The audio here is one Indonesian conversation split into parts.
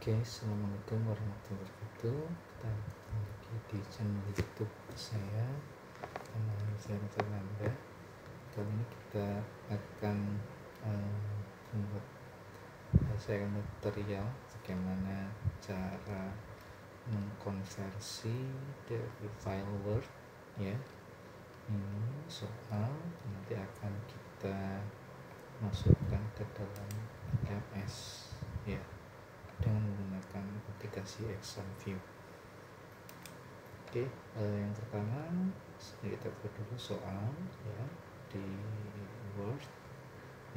Oke, assalamualaikum warahmatullahi wabarakatuh. Kita ketemu lagi di channel YouTube saya, nama saya Fernanda. Kali ini kita akan membuat tutorial bagaimana cara mengkonversi dari file Word, ya. Ini soal nanti akan kita masukkan ke dalam MS, ya, dengan menggunakan aplikasi Exam View. Oke, yang pertama kita buat dulu soal, ya, di Word.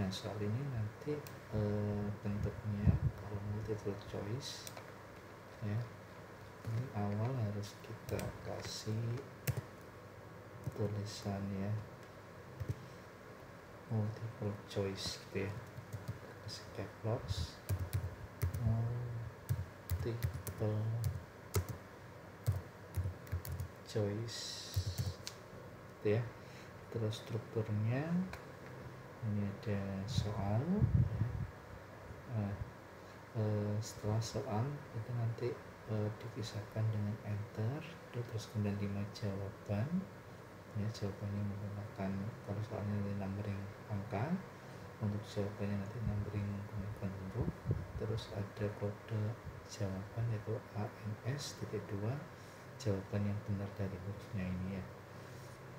Nah, soal ini nanti bentuknya kalau multiple choice, ya. Ini awal harus kita kasih tulisan, ya, multiple choice gitu, ya, kasih caps lock, multiple choice gitu, ya. Terus strukturnya ini ada soal, ya. Setelah soal itu nanti dipisahkan dengan enter, terus kemudian 5 jawaban, ya. Jawabannya menggunakan, kalau soalnya nanti numbering angka, untuk jawabannya nanti numbering menggunakan huruf. Terus ada kode jawaban yaitu ANS.2, jawaban yang benar dari hurufnya ini, ya.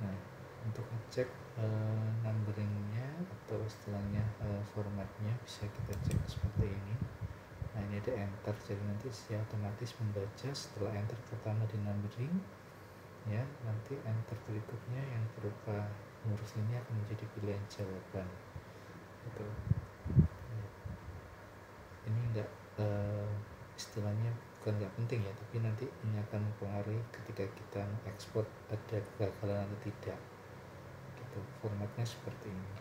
Nah, untuk ngecek numberingnya atau istilahnya formatnya bisa kita cek seperti ini. Nah, ini ada enter, jadi nanti dia otomatis membaca setelah enter pertama di numbering, ya. Nanti enter berikutnya yang berupa huruf ini akan menjadi pilihan jawaban gitu. Ini enggak istilahnya bukan nggak penting, ya, tapi nanti ini akan mempengaruhi ketika kita mengekspor ada kegagalan atau tidak gitu. Formatnya seperti ini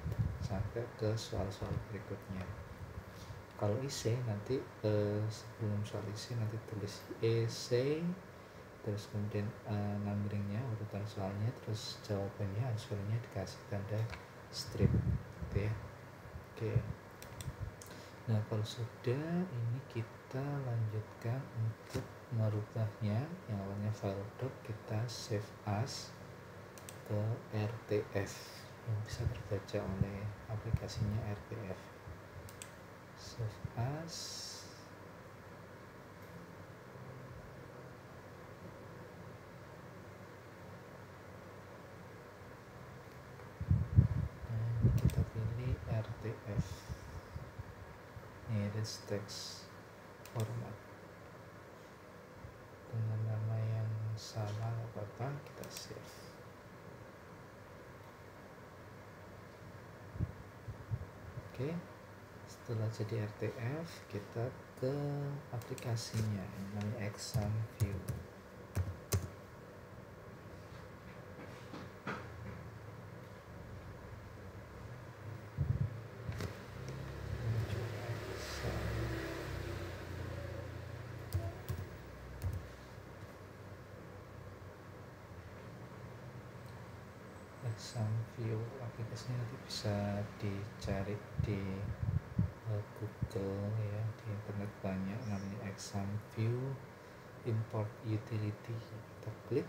sampai ke soal-soal berikutnya. Kalau IC nanti sebelum soal IC nanti tulis EC, terus kemudian numberingnya, urutan soalnya, terus jawabannya, answernya dikasih tanda strip gitu, ya. Oke. Nah, kalau sudah ini kita lanjutkan untuk merubahnya. Yang awalnya file doc kita save as ke RTF yang bisa terbaca oleh aplikasinya RTF. Save as, nah, ini kita pilih RTF, ini rich text format dengan nama yang sama, apa-apa, kita save. Oke, setelah jadi RTF kita ke aplikasinya, ini namanya Exam View. Exam View aplikasinya nanti bisa dicari di Google, ya, di internet banyak, namanya Exam View Import Utility. Kita klik.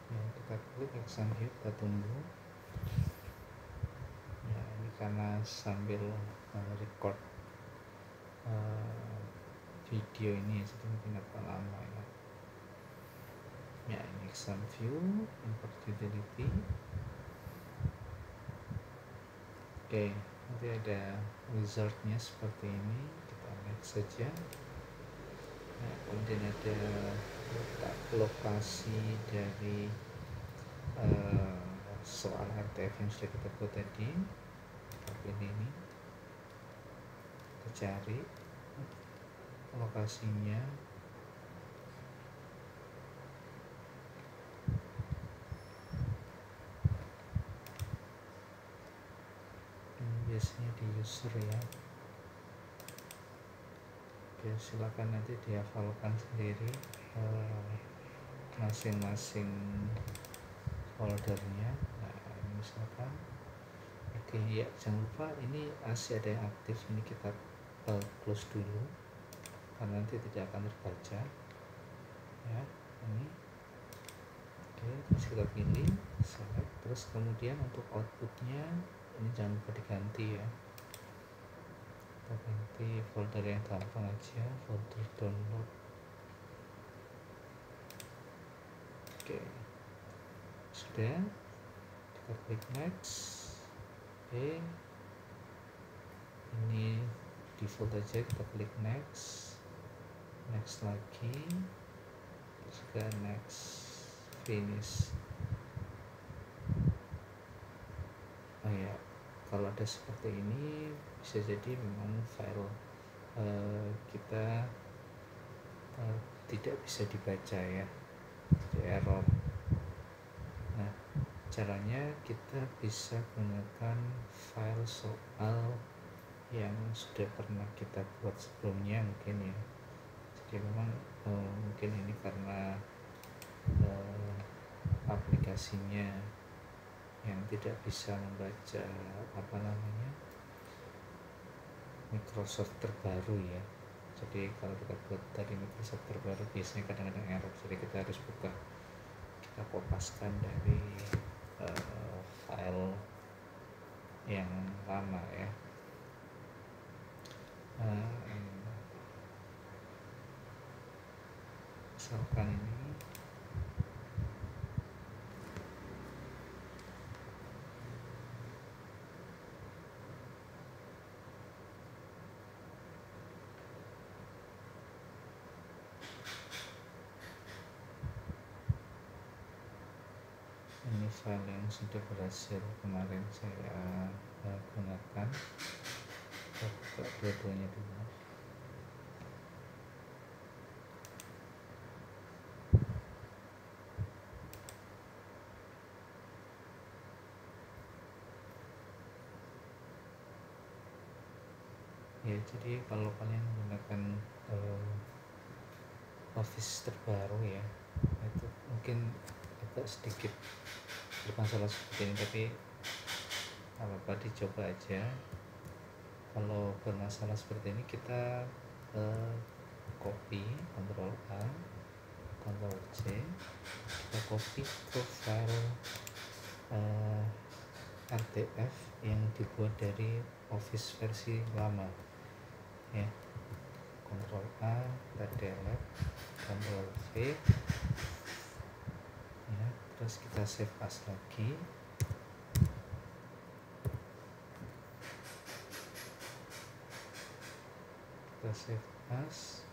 Ya, kita klik Exam View, kita tunggu. Ya, ini karena sambil record video ini, jadi mungkin agak lama, ya. Ya, ini Exam View Import Utility. Oke, nanti ada wizardnya seperti ini, kita lihat saja. Nah, kemudian ada letak lokasi dari soal RTF yang sudah kita buat tadi. Kita pilih ini, kita cari lokasinya. Ini biasanya di user, ya. Oke, silakan nanti dihafalkan sendiri masing-masing foldernya. Nah, misalkan oke ya, jangan lupa ini masih ada yang aktif, ini kita close dulu karena nanti tidak akan terbaca ya. Ini oke, terus kita pilih select, terus kemudian untuk outputnya ini jangan lupa diganti ya, kita ganti folder yang gampang aja, folder download. Oke, sudah, kita klik next. Oke, ini default aja, kita klik next, next lagi, terus juga next, finish. Oh ya, kalau ada seperti ini bisa jadi memang file kita tidak bisa dibaca ya, jadi error. Nah, caranya kita bisa gunakan file soal yang sudah pernah kita buat sebelumnya mungkin ya. Jadi memang mungkin ini karena aplikasinya yang tidak bisa membaca Microsoft terbaru ya. Jadi kalau kita buat dari Microsoft terbaru biasanya kadang-kadang error, jadi kita harus buka, kita kopaskan dari file yang lama ya. Misalkan ini file yang sudah berhasil kemarin saya gunakan. Kita buka dua-duanya dulu. Ya, jadi kalau kalian menggunakan Office terbaru ya, itu mungkin agak sedikit bermasalah seperti ini, tapi apa-apa dicoba aja. Kalau bermasalah seperti ini kita copy, Ctrl A, Ctrl C, kita copy ke file RTF yang dibuat dari Office versi lama ya. Ctrl A, kita delete, Ctrl V ya, terus kita save as lagi. Kita save as,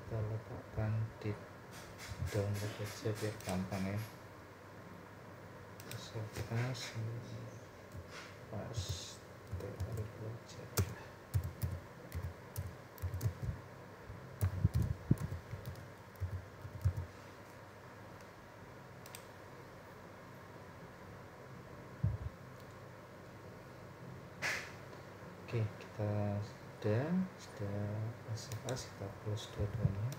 kita letakkan di download aja biar gampang ya. Save as pas aja. Oke, kita sudah save as, kita close dua-duanya.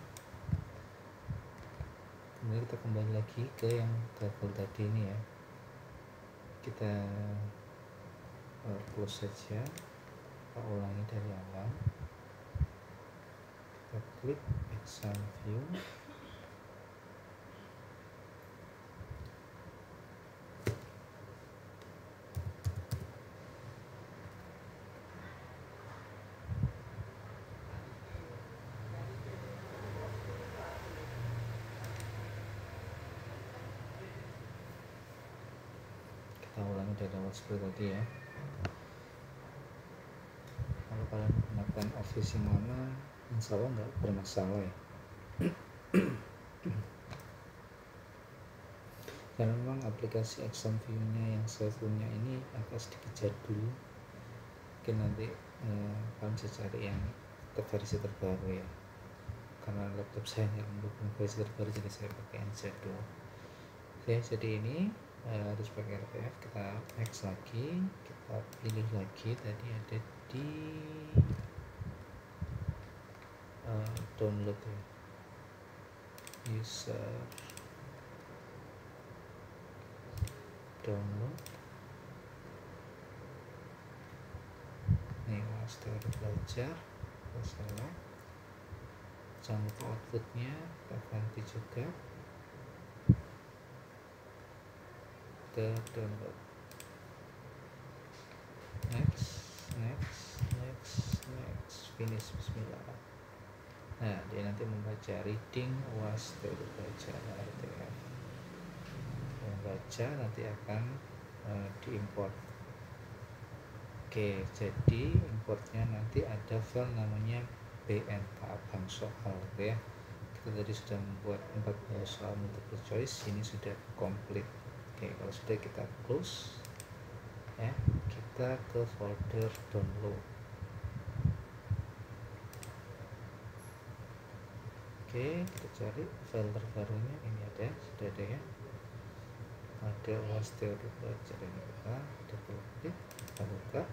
Kemudian kita kembali lagi ke yang double tadi ini ya, kita close saja, kita ulangi dari awal, kita klik exam view, kita ulangi dari awal seperti tadi ya. Kalau kalian menggunakan Office yang lama, insya Allah nggak bermasalah ya. Karena memang aplikasi exam view-nya yang saya punya ini agak sedikit jadul. Mungkin nanti kalian bisa cari yang versi terbaru ya. Karena laptop saya nggak mendukung versi terbaru, jadi saya pakai yang jadul. Oke, jadi ini harus pakai RTF. Kita next lagi, kita pilih lagi, tadi ada di download ya, user download. Ini UAS teori belajar, kita select, jangan lupa outputnya kita ganti juga, kita download, next, finish, bismillah. Nah, dia nanti membaca reading UAS teori belajar RTF, membaca nanti akan diimport. Oke, jadi importnya nanti ada file namanya BN Abang soal ya. Kita tadi sudah membuat 40 soal multiple choice, ini sudah komplit. Oke, kalau sudah kita close ya, kita ke folder download. Oke, kita cari file terbarunya, ini ada, sudah ada ya, ada UAS teori belajar. Ini kita double klik, kita buka.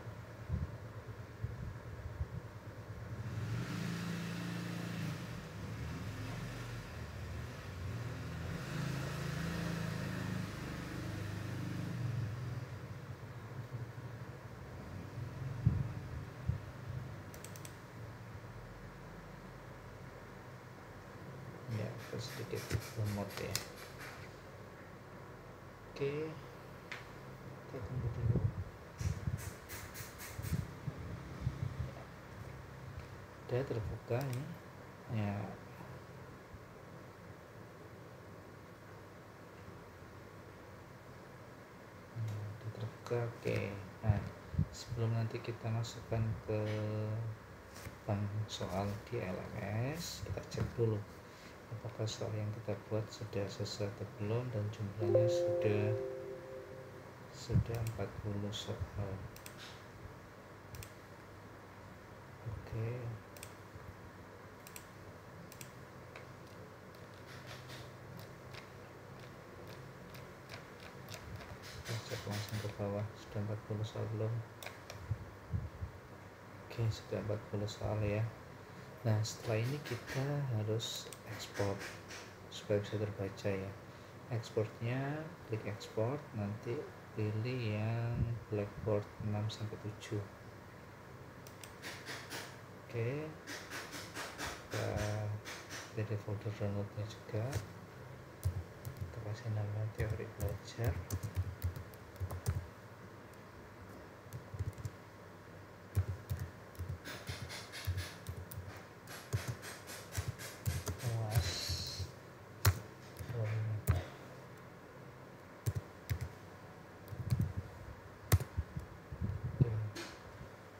Ya, sedikit lemot ya. Oke, kita tunggu dulu. Udah terbuka ini ya. Udah terbuka. Oke, nah sebelum nanti kita masukkan ke bank soal di LMS, kita cek dulu apakah soal yang kita buat sudah selesai atau belum, dan jumlahnya sudah 40 soal. Oke, kita cek langsung ke bawah, sudah 40 soal belum. Oke, sudah 40 soal ya. Nah, setelah ini kita harus ekspor supaya bisa terbaca ya. Ekspornya klik ekspor, nanti pilih yang Blackboard 6-7. Oke, kita pilih folder downloadnya juga, kita kasih nama teori belajar.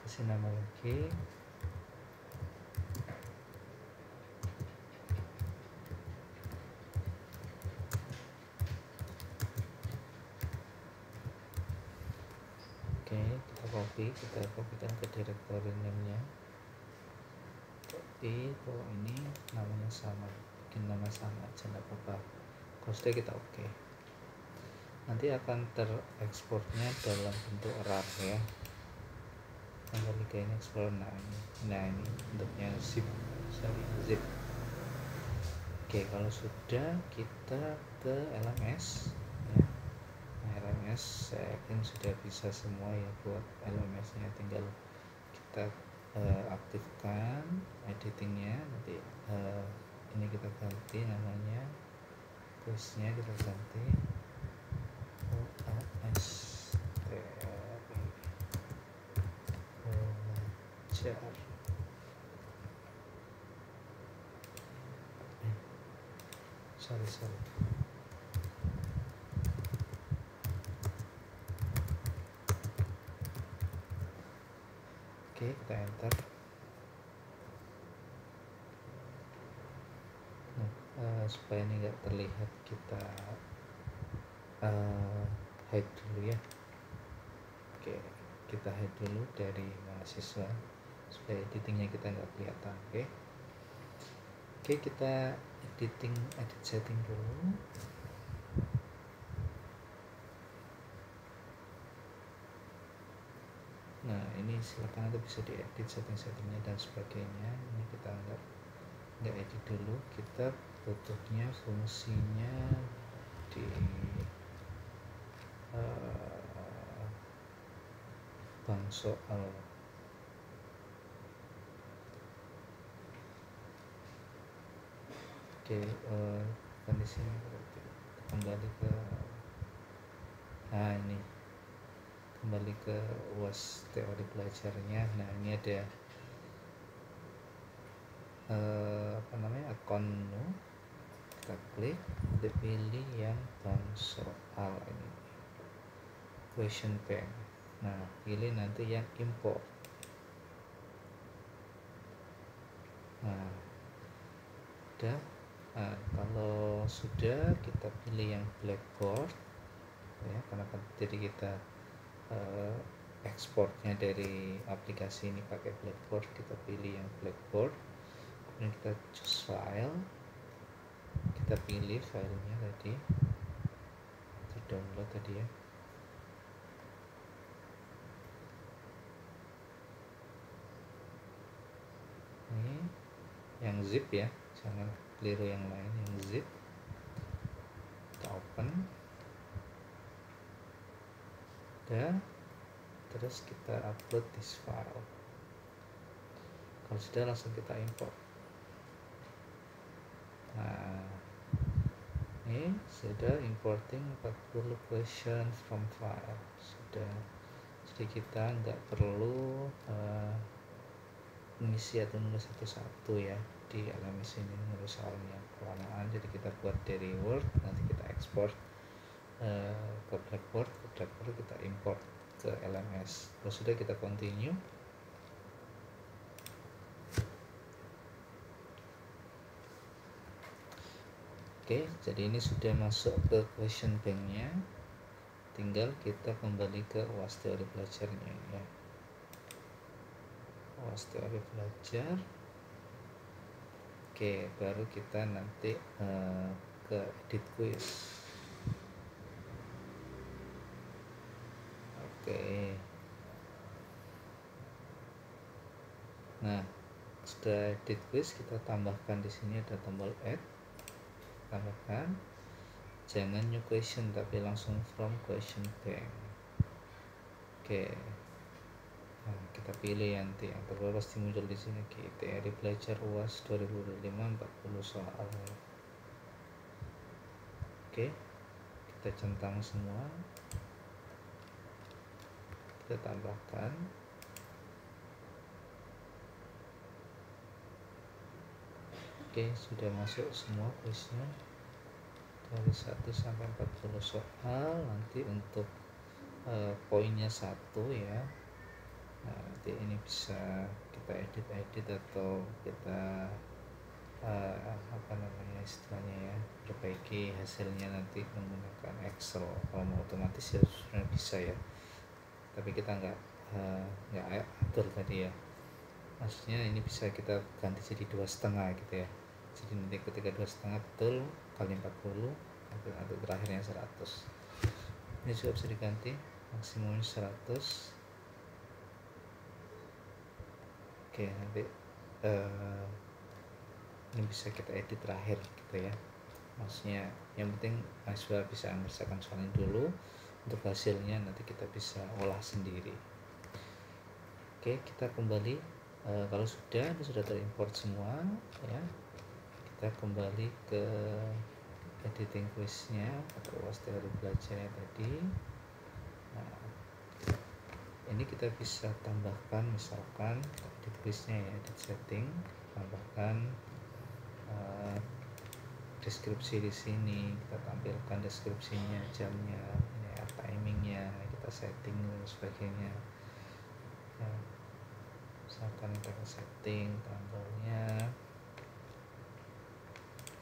Kasih nama lagi, oke, kita kopikan ke directory name-nya, copy. Kalau ini namanya sama, bikin nama sama aja nggak apa-apa. Kalau sudah kita oke, nanti akan terekspornya dalam bentuk RAR ya. Kembali ke ini Explorer. Nah ini bentuknya zip, zip. Oke, kalau sudah kita ke LMS ya. Nah, LMS saya yakin sudah bisa semua ya buat LMS nya, tinggal kita aktifkan editingnya. Nanti ini kita ganti namanya, terusnya kita ganti OAS belajar. Sorry. Oke, kita enter. Nah, supaya ini nggak terlihat, kita hide dulu ya. Oke, kita hide dulu dari mahasiswa supaya editingnya kita nggak kelihatan. Oke, kita edit setting dulu. Nah, ini silakan nanti bisa diedit setting-settingnya dan sebagainya. Ini kita anggap nggak edit dulu, kita butuhnya fungsinya di bank soal. Oke, kan di sini kembali ke ini kembali ke UAS teori belajarnya. Nah, ini ada akun, kita klik, kita pilih yang bank soal ini, question bank. Nah, pilih nanti yang import. Nah, udah. Nah, kalau sudah, kita pilih yang blackboard ya, karena kan jadi kita ekspornya dari aplikasi ini pakai blackboard, kita pilih yang blackboard, kemudian kita choose file, kita pilih filenya tadi, kita download tadi ya. Ini yang zip ya, jangan keliru yang lain, yang zip. Kita open, dan terus kita upload this file. Kalau sudah, langsung kita import. Nah, ini sudah importing 40 question from file sudah, jadi kita nggak perlu mengisi atau nulis satu-satu ya di LMS ini, nulis soalnya kelamaan. Jadi kita buat dari Word, nanti kita ekspor ke Blackboard, kita import ke LMS. Kalau sudah, kita continue. Oke, jadi ini sudah masuk ke question banknya, tinggal kita kembali ke UAS teori belajarnya ya. UAS teori belajar. Oke, baru kita nanti ke edit quiz. Oke, nah sudah edit quiz, kita tambahkan di sini ada tombol add, tambahkan, jangan new question tapi langsung from question bank. Oke, nah kita pilih nanti yang terbaru pasti muncul di sini, teori belajar UAS 2025 40 soal. Oke, kita centang semua, kita tambahkan. Oke, sudah masuk semua kuisnya dari 1 sampai 40 soal. Nanti untuk poinnya 1 ya. Nah, nanti ini bisa kita edit atau kita istilahnya ya, perbaiki hasilnya nanti menggunakan Excel. Kalau mau otomatis ya sudah bisa ya, tapi kita nggak atur tadi ya, maksudnya ini bisa kita ganti jadi 2,5 gitu ya. Jadi nanti ketika 2,5 betul kali 40, atau terakhirnya 100. Ini juga bisa diganti maksimumnya 100. Oke, nanti ini bisa kita edit terakhir gitu ya. Maksudnya yang penting mahasiswa bisa mengerjakan soalnya dulu, untuk hasilnya nanti kita bisa olah sendiri. Oke, kita kembali. Kalau sudah terimport semua ya, kita kembali ke editing quiznya atau UAS teori belajarnya tadi. Nah, ini kita bisa tambahkan, misalkan edit quiznya ya, edit setting, tambahkan deskripsi di sini, kita tampilkan deskripsinya, jamnya ya, timingnya, kita setting dan sebagainya ya. Misalkan kita setting tanggalnya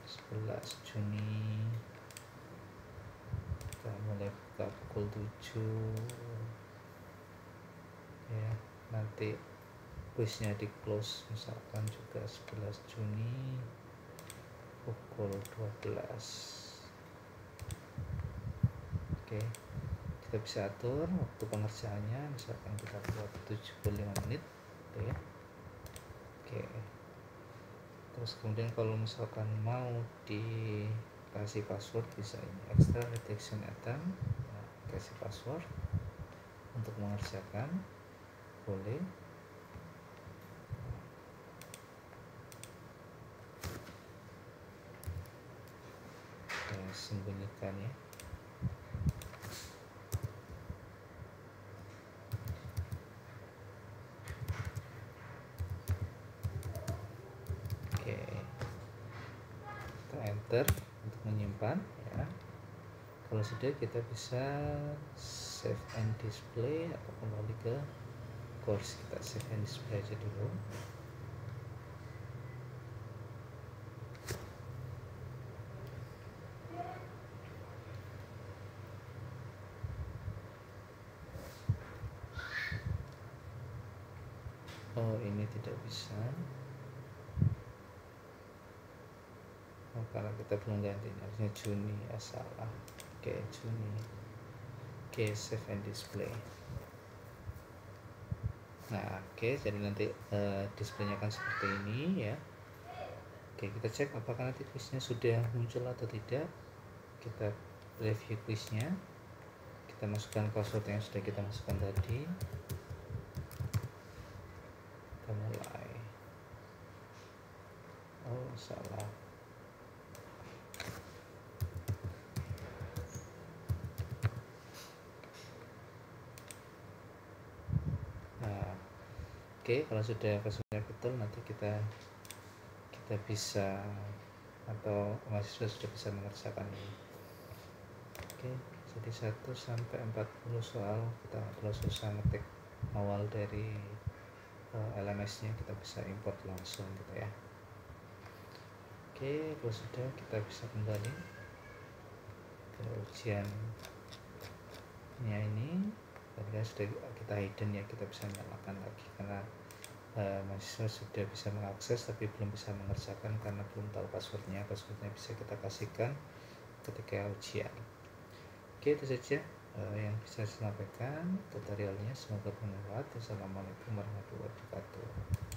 11 Juni, kita mulai buka pukul 7 ya. Nanti quiznya di close misalkan juga 11 Juni pukul 12. Oke, kita bisa atur waktu pengerjaannya, misalkan kita buat 75 menit gitu ya. Oke, Terus kemudian kalau misalkan mau dikasih password bisa ini extra detection item, nah, kasih password untuk mengerjakan boleh. Sembunyikan ya. Oke, kita enter untuk menyimpan ya. Kalau sudah, kita bisa save and display atau kembali ke course. Kita save and display aja dulu. Oh, ini tidak bisa. Oh, karena kita belum ganti, harusnya Juni ya, salah. Oke, Juni. Oke, save and display. Nah, oke, jadi nanti displaynya akan seperti ini ya. Oke, kita cek apakah nanti quiznya sudah muncul atau tidak. Kita review quiznya, kita masukkan password yang sudah kita masukkan tadi. Kita mulai. Oh, salah. Nah, oke, kalau sudah passwordnya betul, nanti kita bisa, atau mahasiswa sudah bisa mengerjakan ini. Oke, jadi 1 sampai 40 soal kita perlu susah ngetik awal dari LMS nya, kita bisa import langsung gitu ya. Oke, kalau sudah, kita bisa kembali ke ujiannya ini. Ketika sudah kita hidden ya, kita bisa nyalakan lagi karena mahasiswa sudah bisa mengakses tapi belum bisa mengerjakan karena belum tahu passwordnya. Passwordnya bisa kita kasihkan ketika ujian. Oke, itu saja yang bisa saya sampaikan tutorialnya. Semoga bermanfaat. Wassalamualaikum warahmatullahi wabarakatuh.